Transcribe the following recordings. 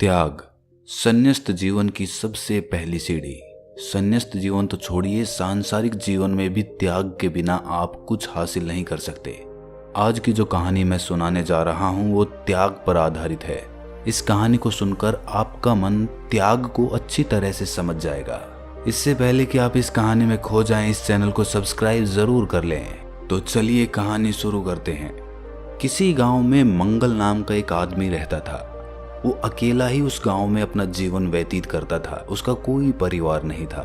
त्याग संन्यास्त जीवन की सबसे पहली सीढ़ी। संन्यास्त जीवन तो छोड़िए, सांसारिक जीवन में भी त्याग के बिना आप कुछ हासिल नहीं कर सकते। आज की जो कहानी मैं सुनाने जा रहा हूँ वो त्याग पर आधारित है। इस कहानी को सुनकर आपका मन त्याग को अच्छी तरह से समझ जाएगा। इससे पहले कि आप इस कहानी में खो जाएं, इस चैनल को सब्सक्राइब जरूर कर लें। तो चलिए कहानी शुरू करते हैं। किसी गांव में मंगल नाम का एक आदमी रहता था। वो अकेला ही उस गांव में अपना जीवन व्यतीत करता था। उसका कोई परिवार नहीं था।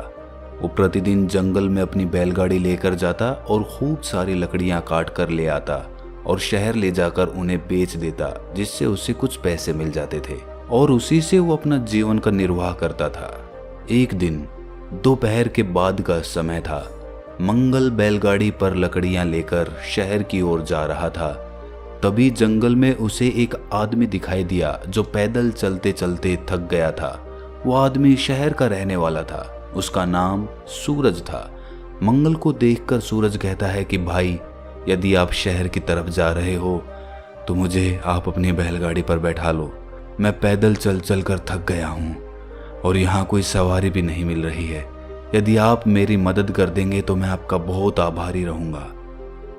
वो प्रतिदिन जंगल में अपनी बैलगाड़ी लेकर जाता और खूब सारी लकड़ियां काट कर ले आता और शहर ले जाकर उन्हें बेच देता, जिससे उसे कुछ पैसे मिल जाते थे और उसी से वो अपना जीवन का निर्वाह करता था। एक दिन दोपहर के बाद का समय था। मंगल बैलगाड़ी पर लकड़ियां लेकर शहर की ओर जा रहा था। तभी जंगल में उसे एक आदमी दिखाई दिया जो पैदल चलते चलते थक गया था। वो आदमी शहर का रहने वाला था। उसका नाम सूरज था। मंगल को देखकर सूरज कहता है कि भाई, यदि आप शहर की तरफ जा रहे हो तो मुझे आप अपनी बैलगाड़ी पर बैठा लो। मैं पैदल चल चल कर थक गया हूँ और यहाँ कोई सवारी भी नहीं मिल रही है। यदि आप मेरी मदद कर देंगे तो मैं आपका बहुत आभारी रहूँगा।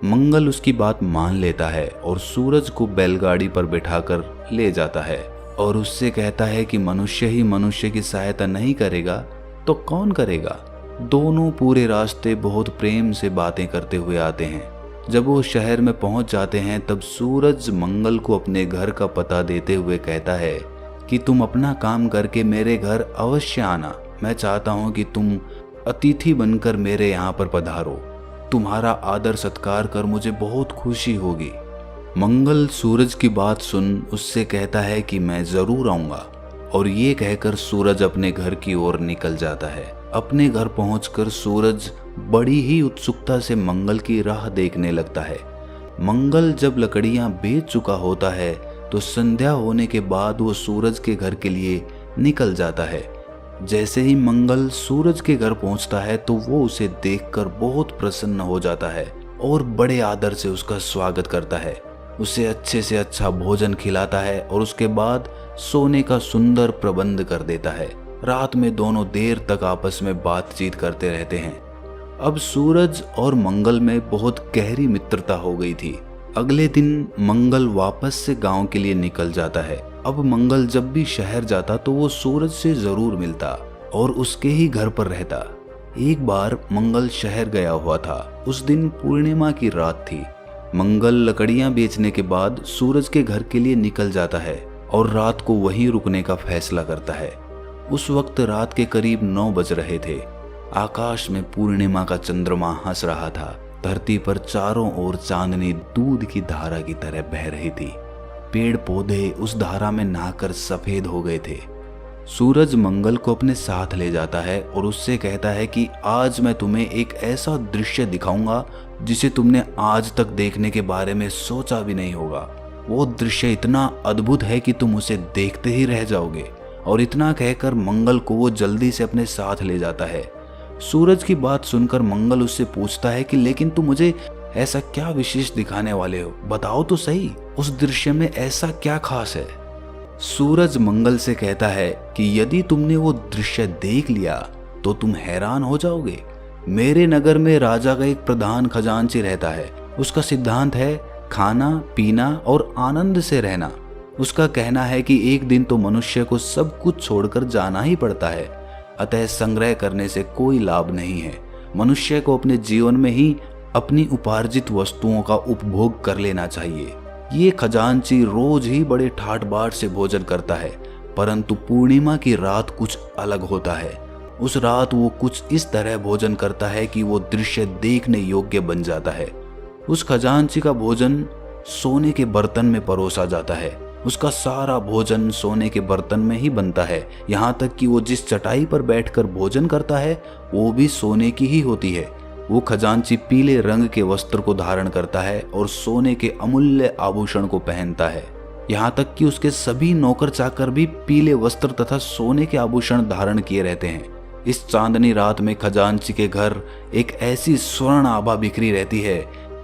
मंगल उसकी बात मान लेता है और सूरज को बैलगाड़ी पर बिठाकर ले जाता है और उससे कहता है कि मनुष्य ही मनुष्य की सहायता नहीं करेगा तो कौन करेगा। दोनों पूरे रास्ते बहुत प्रेम से बातें करते हुए आते हैं। जब वो शहर में पहुंच जाते हैं तब सूरज मंगल को अपने घर का पता देते हुए कहता है कि तुम अपना काम करके मेरे घर अवश्य आना। मैं चाहता हूं कि तुम अतिथि बनकर मेरे यहाँ पर पधारो। तुम्हारा आदर सत्कार कर मुझे बहुत खुशी होगी। मंगल सूरज की बात सुन उससे कहता है कि मैं जरूर आऊंगा और ये कहकर सूरज अपने घर की ओर निकल जाता है। अपने घर पहुंचकर सूरज बड़ी ही उत्सुकता से मंगल की राह देखने लगता है। मंगल जब लकड़ियां बेच चुका होता है तो संध्या होने के बाद वो सूरज के घर के लिए निकल जाता है। जैसे ही मंगल सूरज के घर पहुंचता है तो वो उसे देखकर बहुत प्रसन्न हो जाता है और बड़े आदर से उसका स्वागत करता है। उसे अच्छे से अच्छा भोजन खिलाता है और उसके बाद सोने का सुंदर प्रबंध कर देता है। रात में दोनों देर तक आपस में बातचीत करते रहते हैं। अब सूरज और मंगल में बहुत गहरी मित्रता हो गई थी। अगले दिन मंगल वापस से गांव के लिए निकल जाता है। अब मंगल जब भी शहर जाता तो वो सूरज से जरूर मिलता और उसके ही घर पर रहता। एक बार मंगल शहर गया हुआ था। उस दिन पूर्णिमा की रात थी। मंगल लकड़ियां बेचने के बाद सूरज के घर के लिए निकल जाता है और रात को वहीं रुकने का फैसला करता है। उस वक्त रात के करीब 9 बज रहे थे। आकाश में पूर्णिमा का चंद्रमा हंस रहा था। धरती पर चारों ओर चांदनी दूध की धारा की तरह बह रही थी। पेड़ पौधे उस धारा में नहाकर सफेद हो गए थे। सूरज मंगल को अपने साथ ले जाता है और उससे कहता है कि आज मैं तुम्हें एक ऐसा दृश्य दिखाऊंगा जिसे तुमने आज तक देखने के बारे में सोचा भी नहीं होगा। वो दृश्य इतना अद्भुत है कि तुम उसे देखते ही रह जाओगे। और इतना कहकर मंगल को वो जल्दी से अपने साथ ले जाता है। सूरज की बात सुनकर मंगल उससे पूछता है कि लेकिन तुम मुझे ऐसा क्या विशेष दिखाने वाले हो, बताओ तो सही, उस दृश्य में ऐसा क्या खास है। सूरज मंगल से कहता है कि यदि तुमने वो दृश्य देख लिया तो तुम हैरान हो जाओगे। मेरे नगर में राजा का एक प्रधान खजांची रहता है। उसका सिद्धांत है खाना पीना और आनंद से रहना। उसका कहना है कि एक दिन तो मनुष्य को सब कुछ छोड़कर जाना ही पड़ता है, अतः संग्रह करने से कोई लाभ नहीं है। मनुष्य को अपने जीवन में ही अपनी उपार्जित वस्तुओं का उपभोग कर लेना चाहिए। ये खजांची रोज ही बड़े ठाट बाट से भोजन करता है, परंतु पूर्णिमा की रात कुछ अलग होता है। उस रात वो कुछ इस तरह भोजन करता है कि वो दृश्य देखने योग्य बन जाता है। उस खजांची का भोजन सोने के बर्तन में परोसा जाता है। उसका सारा भोजन सोने के बर्तन में ही बनता है। यहाँ तक कि वो जिस चटाई पर बैठकर भोजन करता है वो भी सोने की ही होती है। वो खजांची पीले रंग के वस्त्र को धारण करता है और सोने के अमूल्य आभूषण को पहनता है। यहाँ तक कि उसके सभी नौकर चाकर भी पीले वस्त्र तथा सोने के आभूषण धारण किए रहते हैं। इस चांदनी रात में खजांची के घर एक ऐसी स्वर्ण आभा बिखरी रहती है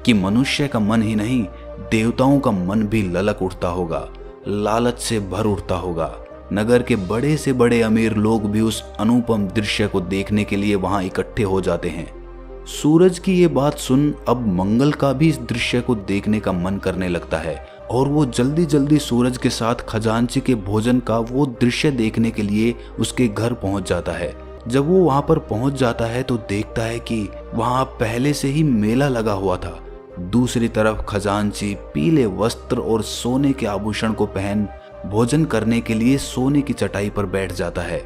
कि मनुष्य का मन ही नहीं, देवताओं का मन भी ललक उठता होगा, लालच से भर उठता होगा। नगर के बड़े से बड़े अमीर लोग भी उस अनुपम दृश्य को देखने के लिए वहां इकट्ठे हो जाते हैं। सूरज की ये बात सुन अब मंगल का भी इस दृश्य को देखने का मन करने लगता है और वो जल्दी जल्दी सूरज के साथ खजांची के भोजन का वो दृश्य देखने के लिए उसके घर पहुंच जाता है। जब वो वहां पर पहुंच जाता है तो देखता है कि वहां पहले से ही मेला लगा हुआ था। दूसरी तरफ खजांची पीले वस्त्र और सोने के आभूषण को पहन भोजन करने के लिए सोने की चटाई पर बैठ जाता है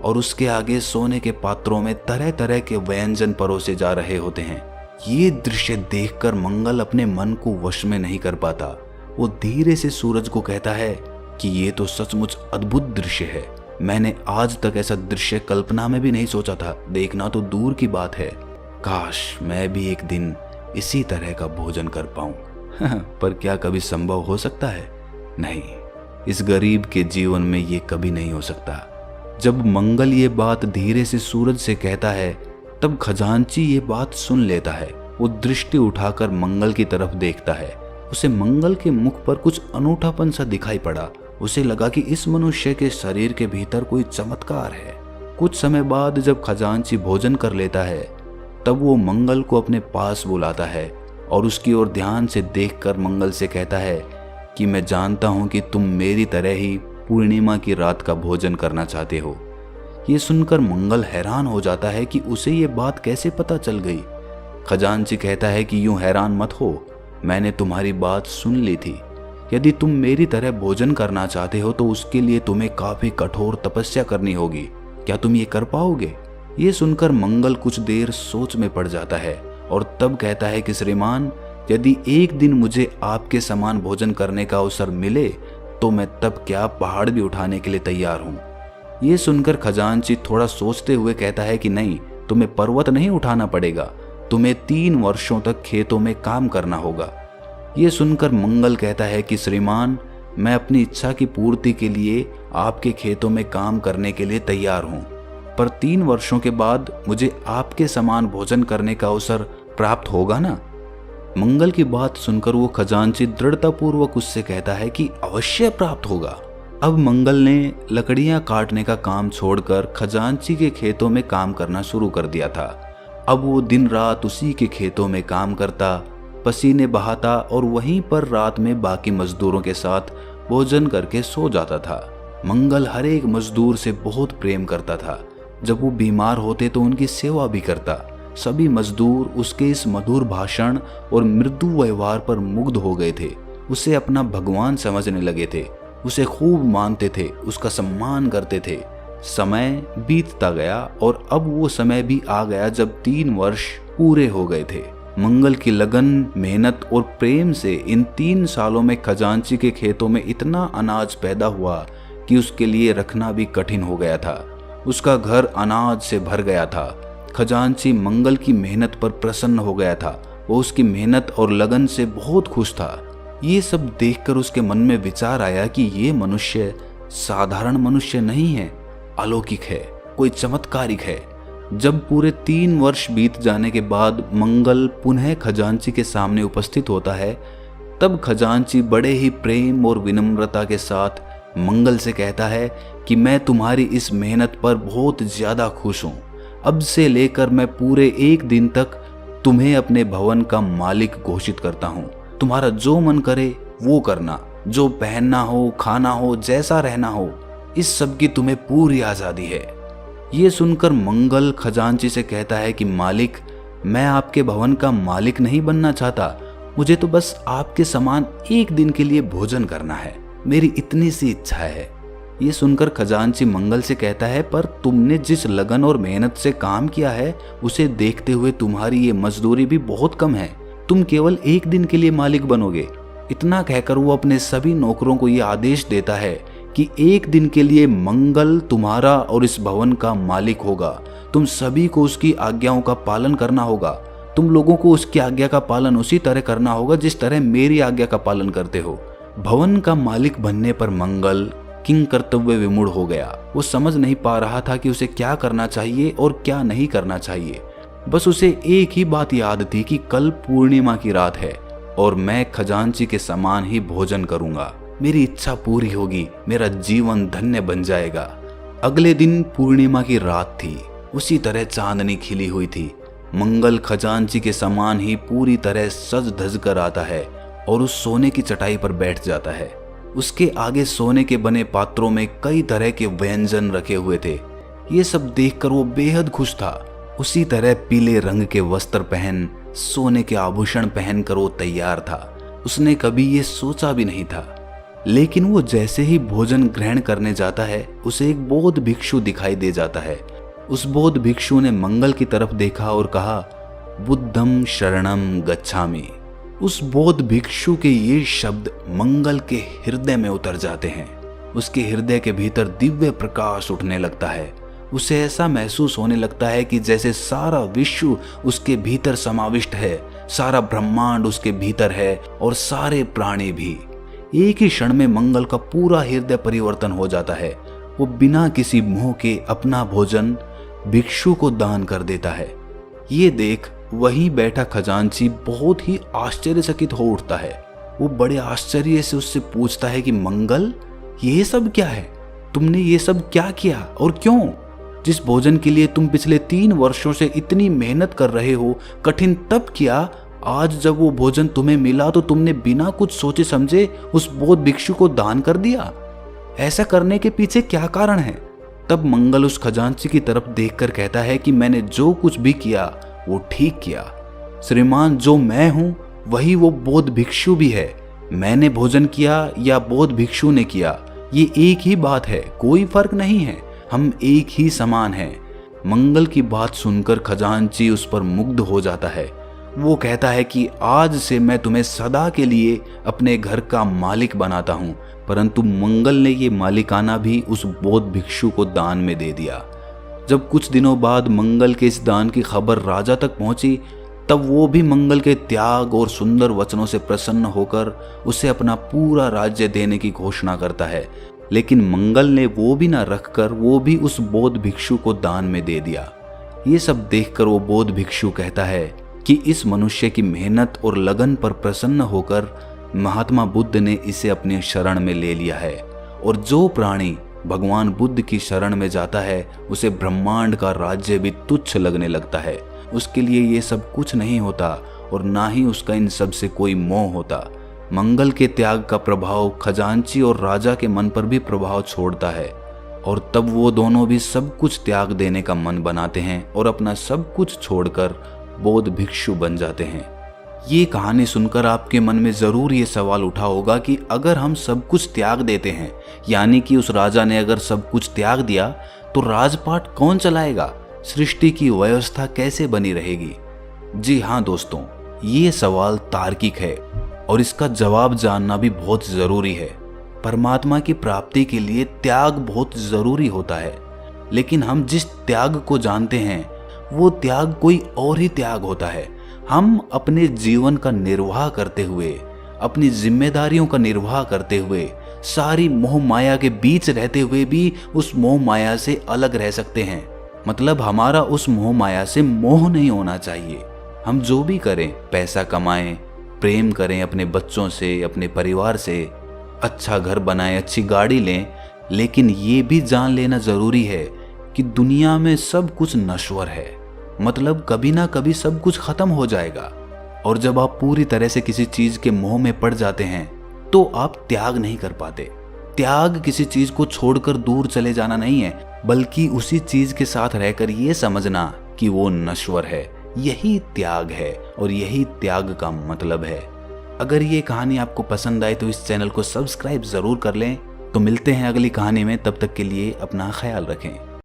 और उसके आगे सोने के पात्रों में तरह तरह के व्यंजन परोसे जा रहे होते हैं। ये दृश्य देखकर मंगल अपने मन को वश में नहीं कर पाता। वो धीरे से सूरज को कहता है कि ये तो सचमुच अद्भुत दृश्य है। मैंने आज तक ऐसा दृश्य कल्पना में भी नहीं सोचा था, देखना तो दूर की बात है। काश मैं भी एक दिन इसी तरह का भोजन कर पाऊं। पर क्या कभी संभव हो सकता है? नहीं, इस गरीब के जीवन में ये कभी नहीं हो सकता। जब मंगल ये बात धीरे से सूरज से कहता है तब खजांची ये बात सुन लेता है। वो दृष्टि उठाकर मंगल की तरफ देखता है। उसे मंगल के मुख पर कुछ अनूठापन सा दिखाई पड़ा। उसे लगा कि इस मनुष्य के शरीर के भीतर कोई चमत्कार है। कुछ समय बाद जब खजांची भोजन कर लेता है तब वो मंगल को अपने पास बुलाता है और उसकी ओर ध्यान से देखकर मंगल से कहता है कि मैं जानता हूं कि तुम मेरी तरह ही पूर्णिमा की रात का भोजन करना चाहते हो। ये सुनकर मंगल हैरान हो जाता है कि उसे ये बात कैसे पता चल गई। खजांची कहता है कि यूं हैरान मत हो, मैंने तुम्हारी बात सुन ली थी। यदि तुम मेरी तरह भोजन करना चाहते हो तो उसके लिए तुम्हें काफी कठोर तपस्या करनी होगी। क्या तुम ये कर पाओगे? ये सुनकर मंगल कुछ देर सोच में पड़ जाता है और तब कहता है कि श्रीमान, यदि एक दिन मुझे आपके समान भोजन करने का अवसर मिले तो मैं तब क्या पहाड़ भी उठाने के लिए तैयार हूँ। ये सुनकर खजांची थोड़ा सोचते हुए कहता है कि नहीं, तुम्हें पर्वत नहीं उठाना पड़ेगा, तुम्हें 3 वर्षों तक खेतों में काम करना होगा। ये सुनकर मंगल कहता है कि श्रीमान, मैं अपनी इच्छा की पूर्ति के लिए आपके खेतों में काम करने के लिए तैयार हूँ, पर 3 वर्षों के बाद मुझे आपके समान भोजन करने का अवसर प्राप्त होगा ना? मंगल की बात सुनकर वो खजांची दृढ़तापूर्वक उससे कहता है कि अवश्य प्राप्त होगा। अब मंगल ने लकड़ियां काटने का काम छोड़कर खजांची के खेतों में काम करना शुरू कर दिया था। अब वो दिन रात उसी के खेतों में काम करता, पसीने बहाता और वहीं पर रात में बाकी मजदूरों के साथ भोजन करके सो जाता था। मंगल हर एक मजदूर से बहुत प्रेम करता था। जब वो बीमार होते तो उनकी सेवा भी करता। सभी मजदूर उसके इस मधुर भाषण और मृदु व्यवहार पर मुग्ध हो गए थे। उसे अपना भगवान समझने लगे थे, उसे खूब मानते थे, उसका सम्मान करते थे। समय बीतता गया और अब वो समय भी आ गया जब 3 वर्ष पूरे हो गए थे। मंगल की लगन, मेहनत और प्रेम से इन 3 सालों में खजांची के खेतों में इतना अनाज पैदा हुआ कि उसके लिए रखना भी कठिन हो गया था। उसका घर अनाज से भर गया था। खजांची मंगल की मेहनत पर प्रसन्न हो गया था। वो उसकी मेहनत और लगन से बहुत खुश था। ये सब देखकर उसके मन में विचार आया कि ये मनुष्य साधारण मनुष्य नहीं है, अलौकिक है, कोई चमत्कारिक है। जब पूरे 3 वर्ष बीत जाने के बाद मंगल पुनः खजांची के सामने उपस्थित होता है तब खजांची बड़े ही प्रेम और विनम्रता के साथ मंगल से कहता है कि मैं तुम्हारी इस मेहनत पर बहुत ज्यादा खुश हूँ। अब से लेकर मैं पूरे 1 दिन तक तुम्हें अपने भवन का मालिक घोषित करता हूँ। तुम्हारा जो मन करे वो करना, जो पहनना हो, खाना हो, जैसा रहना हो, इस सब की तुम्हें पूरी आजादी है। ये सुनकर मंगल खजांची से कहता है कि मालिक, मैं आपके भवन का मालिक नहीं बनना चाहता, मुझे तो बस आपके समान 1 दिन के लिए भोजन करना है, मेरी इतनी सी इच्छा है। ये सुनकर खजांची मंगल से कहता है, पर तुमने जिस लगन और मेहनत से काम किया है उसे देखते हुए तुम्हारी ये मजदूरी भी बहुत कम है, तुम केवल 1 दिन के लिए मालिक बनोगे। इतना कहकर वो अपने सभी नौकरों को ये आदेश देता है कि 1 दिन के लिए मंगल तुम्हारा और इस भवन का मालिक होगा। तुम सभी को उसकी आज्ञाओं का पालन करना होगा। तुम लोगों को उसकी आज्ञा का पालन उसी तरह करना होगा जिस तरह मेरी आज्ञा का पालन करते हो। भवन का मालिक बनने पर मंगल किंग कर्तव्य विमूढ़ हो गया। वो समझ नहीं पा रहा था कि उसे क्या करना चाहिए और क्या नहीं करना चाहिए। बस उसे एक ही बात याद थी कि कल पूर्णिमा की रात है और मैं खजांची के समान ही भोजन करूंगा। मेरी इच्छा पूरी होगी, मेरा जीवन धन्य बन जाएगा। अगले दिन पूर्णिमा की रात थी। उसी तरह चांदनी खिली हुई थी। मंगल खजांची के समान ही पूरी तरह सज धज कर आता है और उस सोने की चटाई पर बैठ जाता है। उसके आगे सोने के बने पात्रों में कई तरह के व्यंजन रखे हुए थे। ये सब देखकर वो बेहद खुश था। उसी तरह पीले रंग के वस्त्र पहन, सोने के आभूषण पहनकर वो तैयार था। उसने कभी ये सोचा भी नहीं था। लेकिन वो जैसे ही भोजन ग्रहण करने जाता है, उसे एक बौद्ध भिक्षु दिखाई दे जाता है। उस बौद्ध भिक्षु ने मंगल की तरफ देखा और कहा, बुद्धम शरणम गच्छामि। उस बौद्ध भिक्षु के ये शब्द मंगल के हृदय में उतर जाते हैं। उसके हृदय के भीतर दिव्य प्रकाश उठने लगता है। उसे ऐसा महसूस होने लगता है कि जैसे सारा विश्व उसके भीतर समाविष्ट है, सारा ब्रह्मांड उसके भीतर है और सारे प्राणी भी। एक ही क्षण में मंगल का पूरा हृदय परिवर्तन हो जाता है। वो बिना किसी मोह के अपना भोजन भिक्षु को दान कर देता है। ये देख वहीं बैठा खजांची बहुत ही आश्चर्यचकित हो उठता है। वो बड़े आश्चर्य से उससे पूछता है कि मंगल, ये सब क्या है? तुमने ये सब क्या किया और क्यों? जिस भोजन के लिए तुम पिछले 3 वर्षों से इतनी मेहनत कर रहे हो, कठिन तप किया, आज जब वो भोजन तुम्हें मिला तो तुमने बिना कुछ सोचे समझे उस बौद्ध भिक्षु को दान कर दिया। ऐसा करने के पीछे क्या कारण है? तब मंगल उस खजांची की तरफ देखकर कहता है कि मैंने जो कुछ भी किया वो ठीक किया। श्रीमान, जो मैं हूं वही वो बौद्ध भिक्षु भी है। मैंने भोजन किया या बौद्ध भिक्षु ने किया, ये एक ही बात है, कोई फर्क नहीं है। हम एक ही समान हैं। मंगल की बात सुनकर खजांची उस पर मुग्ध हो जाता है। वो कहता है कि आज से मैं तुम्हें सदा के लिए अपने घर का मालिक बनाता हूँ। परंतु मंगल ने ये मालिकाना भी उस बौद्ध भिक्षु को दान में दे दिया। जब कुछ दिनों बाद मंगल के इस दान की खबर राजा तक पहुंची, तब वो भी मंगल के त्याग और सुंदर वचनों से प्रसन्न होकर उसे अपना पूरा राज्य देने की घोषणा करता है। लेकिन मंगल ने वो भी ना रखकर वो भी उस बौद्ध भिक्षु को दान में दे दिया। ये सब देखकर वो बौद्ध भिक्षु कहता है कि इस मनुष्य की मेहनत और लगन पर प्रसन्न होकर महात्मा बुद्ध ने इसे अपने शरण में ले लिया है। और जो प्राणी भगवान बुद्ध की शरण में जाता है, उसे ब्रह्मांड का राज्य भी तुच्छ लगने लगता है। उसके लिए ये सब कुछ नहीं होता और ना ही उसका इन सब से कोई मोह होता। मंगल के त्याग का प्रभाव खजांची और राजा के मन पर भी प्रभाव छोड़ता है और तब वो दोनों भी सब कुछ त्याग देने का मन बनाते हैं और अपना सब कुछ छोड़कर बौद्ध भिक्षु बन जाते हैं। ये कहानी सुनकर आपके मन में जरूर ये सवाल उठा होगा कि अगर हम सब कुछ त्याग देते हैं, यानी कि उस राजा ने अगर सब कुछ त्याग दिया, तो राजपाट कौन चलाएगा? सृष्टि की व्यवस्था कैसे बनी रहेगी? जी हाँ दोस्तों, ये सवाल तार्किक है और इसका जवाब जानना भी बहुत जरूरी है। परमात्मा की प्राप्ति के लिए त्याग बहुत जरूरी होता है, लेकिन हम जिस त्याग को जानते हैं वो त्याग कोई और ही त्याग होता है। हम अपने जीवन का निर्वाह करते हुए, अपनी जिम्मेदारियों का निर्वाह करते हुए, सारी मोह माया के बीच रहते हुए भी उस मोह माया से अलग रह सकते हैं। मतलब हमारा उस मोह माया से मोह नहीं होना चाहिए। हम जो भी करें, पैसा कमाएं, प्रेम करें अपने बच्चों से, अपने परिवार से, अच्छा घर बनाएं, अच्छी गाड़ी लें, लेकिन ये भी जान लेना जरूरी है कि दुनिया में सब कुछ नश्वर है। मतलब कभी ना कभी सब कुछ खत्म हो जाएगा। और जब आप पूरी तरह से किसी चीज के मोह में पड़ जाते हैं तो आप त्याग नहीं कर पाते। त्याग किसी चीज को छोड़कर दूर चले जाना नहीं है, बल्कि उसी चीज के साथ रहकर ये समझना कि वो नश्वर है। यही त्याग है और यही त्याग का मतलब है। अगर ये कहानी आपको पसंद आई तो इस चैनल को सब्सक्राइब जरूर कर लें। तो मिलते हैं अगली कहानी में, तब तक के लिए अपना ख्याल रखें।